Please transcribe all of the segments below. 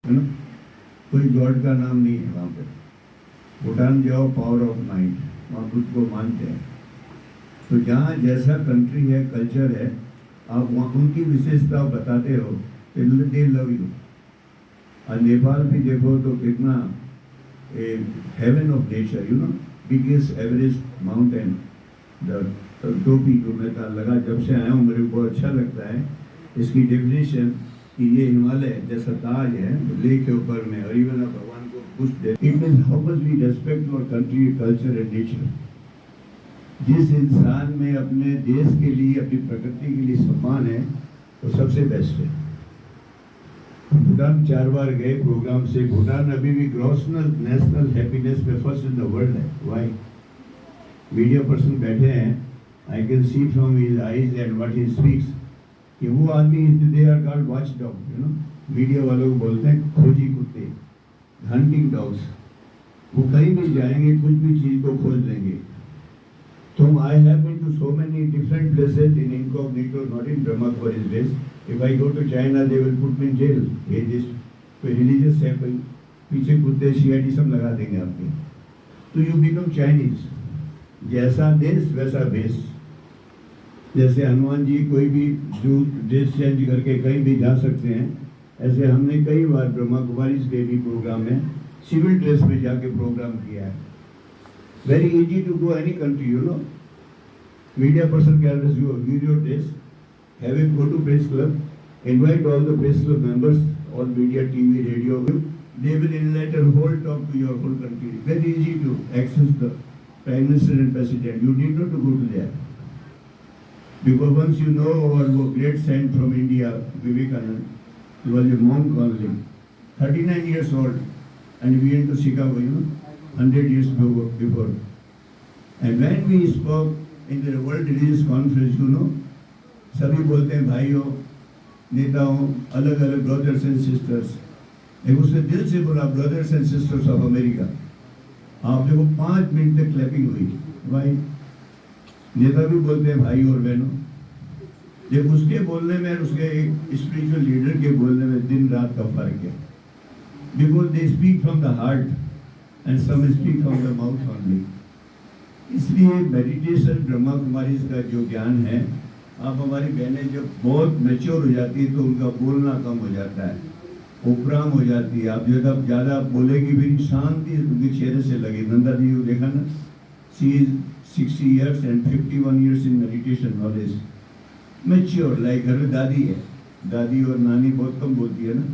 है ना। कोई गॉड का नाम नहीं है वहाँ पे। भूटान जाओ, पावर ऑफ माइंड, वहाँ खुद को मानते हैं। तो जहाँ जैसा कंट्री है, कल्चर है, आप वहाँ उनकी विशेषता बताते हो, दे लव यू। और नेपाल भी देखो तो कितना heaven of nature, you know, biggest Everest mountain, the टोपी जो मैं लगा जब से आया हूँ, मेरे को बहुत अच्छा लगता है इसकी डेफिनेशन कि ये हिमालय जैसा ताज है लेक के ऊपर में, और इवन भगवान को कुछ दे। It means how much we respect our country, culture and nature. जिस इंसान में अपने देश के लिए, अपनी प्रकृति के लिए सम्मान है, वो सबसे बेस्ट है। भूटान 4 बार गए प्रोग्राम से। भूटान अभी भी ग्रॉस नेशनल हैप्पीनेस में फर्स्ट इन द वर्ल्ड है। वाई? मीडिया पर्सन बैठे हैं, I can see from his eyes and what he speaks कि वो आदमी, they are called watch dog, you know. Media वालों को बोलते हैं खोजी कुत्ते, हंटिंग डॉग्स। वो कहीं भी जाएंगे, कुछ भी चीज को खोज लेंगे। So I have been to so many different places in incognito, not in Brahma Kumaris days. If I go to China, they will put me in jail. ये जिस कोई religious है, कोई पीछे कुत्ते CID सब लगा देंगे आपके। तो you become Chinese. जैसा देश वैसा भेष। जैसे हनुमान जी कोई भी जो ड्रेस चेंज करके कहीं भी जा सकते हैं, ऐसे हमने कई बार ब्रह्मा कुमारीज के भी प्रोग्राम में सिविल ड्रेस में जाके प्रोग्राम किया है। Very easy to go any country, you know. Media person can address you, video test, have a go to press club, invite all the press club members, all media, TV, radio. They will enlighten whole talk to your whole country. Very easy to access the Prime Minister and President. You need not to go to there. Because once you know our great saint from India, Vivekananda, he was a monk only, 39 years old, and we went to Chicago, you know. 100 years before. And when we spoke in the World Religious Conference, you know, सभी बोलते हैं भाइयों, नेताओं, अलग अलग brothers and sisters. एक उसने दिल से बोला brothers and sisters of America. आप देखो 5 मिनट तक क्लैपिंग हुई। भाई नेता भी बोलते हैं भाई और बहनों। जब उसके बोलने में और उसके एक स्पिरिचुअल लीडर के बोलने में दिन रात का फर्क है। Because they speak from the heart and some speak from the mouth only. इसलिए मेडिटेशन, ब्रह्मा कुमारीज का जो ज्ञान है, आप हमारी बहनें जब बहुत मैच्योर हो जाती है तो उनका बोलना कम हो जाता है, उपराम हो जाती है। आप जब ज़्यादा बोलेगी भी शांति उनके चेहरे से लगे। नंदा जी को देखा ना, she is 60 years and 51 years in meditation knowledge, mature. Like घर में दादी है, दादी और नानी बहुत कम बोलती है ना।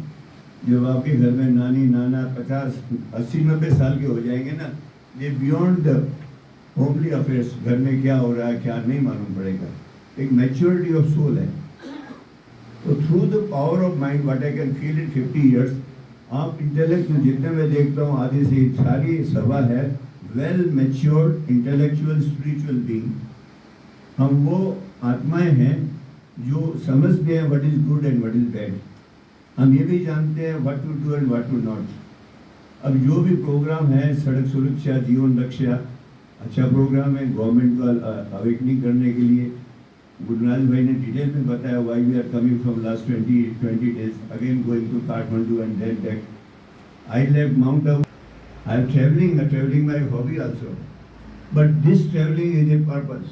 जब आपके घर में नानी नाना 50, 80, 90 साल के हो जाएंगे ना, ये बियॉन्ड द होमली अफेयर्स, घर में क्या हो रहा है क्या नहीं मालूम पड़ेगा। एक मैच्योरिटी ऑफ सोल है। तो through the power of mind what I can feel in 50 years, आप इंटेलेक्ट में जितने मैं देखता हूँ आधी से सारी सभा है well matured intellectual spiritual being. हम वो आत्माएं हैं जो समझते हैं what is good and what is bad. हम ये भी जानते हैं what to do and what to not. अब जो भी प्रोग्राम है, सड़क सुरक्षा, जीवन रक्षा, अच्छा प्रोग्राम है गवर्नमेंट को अवेकनिंग करने के लिए। गुरुनाथ भाई ने डिटेल में बताया why we are coming from last 20 days again going to Kathmandu and then back. I left Mount Abu. I am travelling my hobby also, but this travelling is a purpose.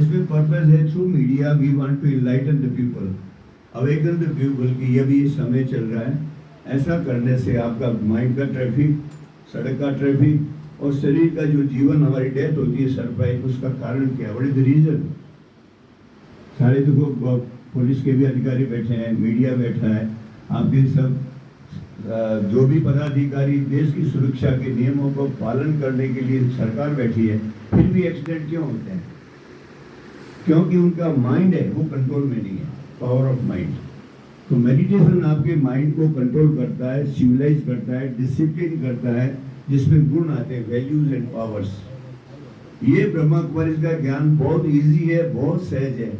इसमें purpose है through media we want to enlighten the people, awaken the people की ये भी समय चल रहा है। ऐसा करने से आपका माइंड का ट्रैफिक, सड़क का ट्रैफिक और शरीर का जो जीवन हमारी डेथ होती है सरपाई, उसका कारण क्या, व्हाट इज द रीजन। सारे देखो पुलिस के भी अधिकारी बैठे हैं, मीडिया बैठा है, आपके सब जो भी पदाधिकारी देश की सुरक्षा के नियमों को पालन करने के लिए सरकार बैठी है, फिर भी एक्सीडेंट क्यों होते हैं? क्योंकि उनका माइंड है वो कंट्रोल में नहीं है। Power of mind. तो मेडिटेशन आपके माइंड को कंट्रोल करता है, सिविलाइज करता है, डिसिप्लिन करता है, जिसमें गुण आते हैं, वैल्यूज एंड पावर्स। ये ब्रह्मा कुमारीज का ज्ञान बहुत इजी है, बहुत सहज है।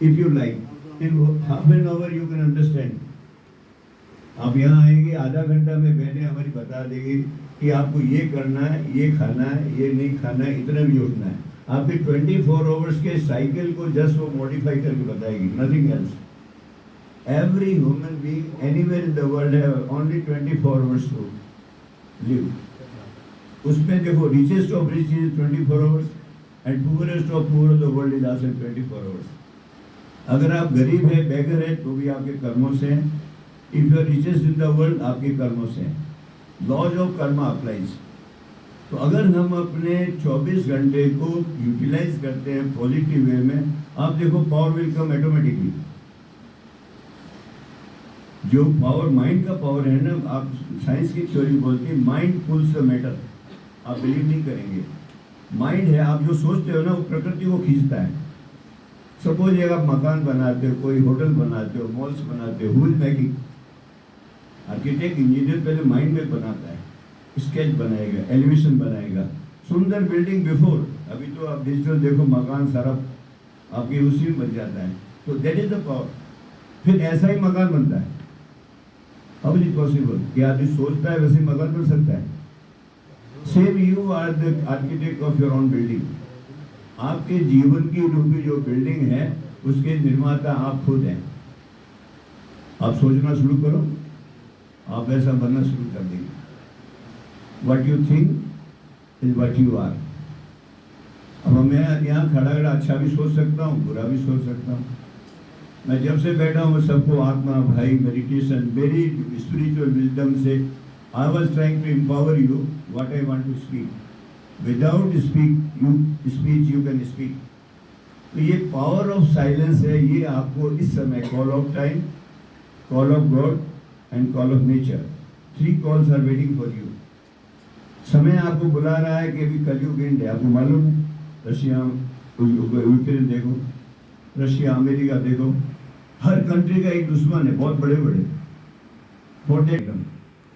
If you like in half an hour you can understand. आप यहाँ आएंगे, आधा घंटा में बहनें हमारी बता देगी कि आपको ये करना है, ये खाना है, ये नहीं खाना है, इतना भी उठना है। आपके 24 आवर्स के साइकिल को जस्ट वो मॉडिफाई करके बताएगी, nothing else. Every human being anywhere in the world have only 24 hours to live. उसमें देखो richest of rich is 24 hours and poorest of poor of the world is also 24 hours. अगर आप गरीब है, बेगर है, तो भी आपके कर्मों से हैं. If you are richest in the world, आपके कर्मों से हैं. Laws of karma applies. तो अगर हम अपने 24 घंटे को यूटिलाइज करते हैं पॉजिटिव वे में, आप देखो पावर विल कम ऑटोमेटिकली. जो पावर माइंड का पावर है ना, आप साइंस की थ्योरी बोलती है माइंड पुल्स द मैटर. आप बिलीव नहीं करेंगे, माइंड है, आप जो सोचते हो ना वो प्रकृति को खींचता है. सपोज एक आप मकान बनाते हो, कोई होटल बनाते हो, मॉल्स बनाते हो, who is making? Architect, engineer पहले माइंड में बनाता है, स्केच बनाएगा, एलिवेशन बनाएगा, सुंदर बिल्डिंग बिफोर. अभी तो आप डिजिटल देखो, मकान सारा आपके उसी में बन जाता है. तो दैट इज द पावर. फिर ऐसा ही मकान बनता है. हाउ इज इट पॉसिबल कि आदमी सोचता है वैसे मकान बन सकता है? Same you are the architect of your own building. आपके जीवन की रूपी जो बिल्डिंग है उसके निर्माता आप खुद हैं. आप सोचना शुरू करो, आप ऐसा बनना शुरू कर देंगे. What you think is what you are. अब मैं यहाँ खड़ा खड़ा अच्छा भी सोच सकता हूँ, बुरा भी सोच सकता हूँ. मैं जब से बैठा हूँ सबको आत्मा, भाई, मेडिटेशन, मेरी स्पिरिचुअल विजडम से I was trying to empower you what I want to speak. Without speech you can speak. तो ये पावर ऑफ साइलेंस है, ये आपको इस समय call of time, call of God and call of nature, 3 calls are waiting for you. समय आपको बुला रहा है कि अभी कलयुग एंड है. आपको मालूम है, रशिया, यूक्रेन देखो, रशिया, अमेरिका देखो, हर कंट्री का एक दुश्मन है, बहुत बड़े बड़े.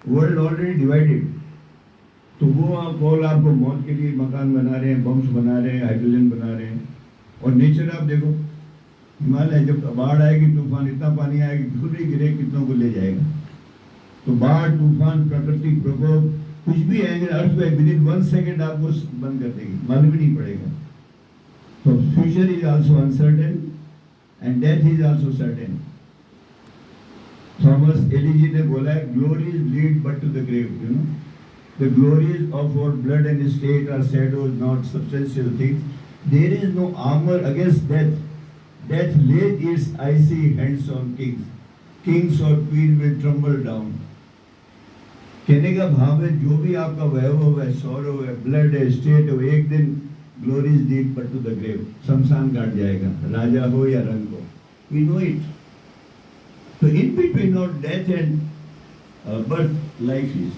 World already divided. तो वो कॉल आपको मौत के लिए मकान बना रहे हैं, बम्स बना रहे हैं, हाइड्रोजन बना रहे हैं. और नेचर आप देखो, हिमालय जब बाढ़ आएगी, तूफान, इतना पानी आएगी, खुद ही गिरे कितनों को ले जाएगा. तो बाढ़, तूफान, प्राकृतिक प्रकोप कुछ भी आएंगे, अर्थ पे विदिन 1 सेकेंड आपको बंद कर देगी, मालूम ही नहीं पड़ेगा. तो future is also uncertain and death is also certain. Thomas elegy ने बोला है, glories lead but to the grave. You know, the glories of our blood and state are shadows, not substantial things. There is no armour against death. Death lays its icy hands on kings. Kings or queen will tremble down. कहने का भाव है, जो भी आपका वैभव है, सौरव है, blood है, स्टेट हो, एक दिन glory is lead but to the grave. शमशान घाट जाएगा, राजा हो या रंग हो. We know it. तो in between of death and birth life is.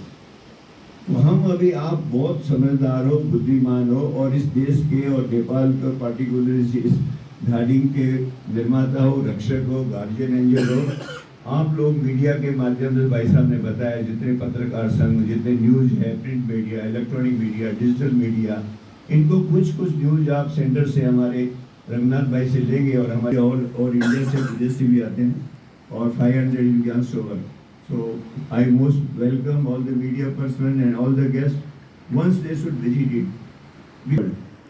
तो हम अभी, आप बहुत समझदार हो, बुद्धिमान हो, और इस देश के और नेपाल के पार्टिकुलरली इस घाटी के निर्माता हो, रक्षक हो, गार्जियन एंजल हो. आप लोग मीडिया के माध्यम से, भाई साहब ने बताया, जितने पत्रकार संघ, जितने न्यूज है, print media, electronic media, digital media, इनको कुछ न्यूज आप सेंटर से हमारे रंगनाथ भाई से लेंगे, और हमारे और इंडिया से, विदेश से भी आते हैं, और 500 Indians over. So I most welcome all the media person and all the guest. Once they should visit it.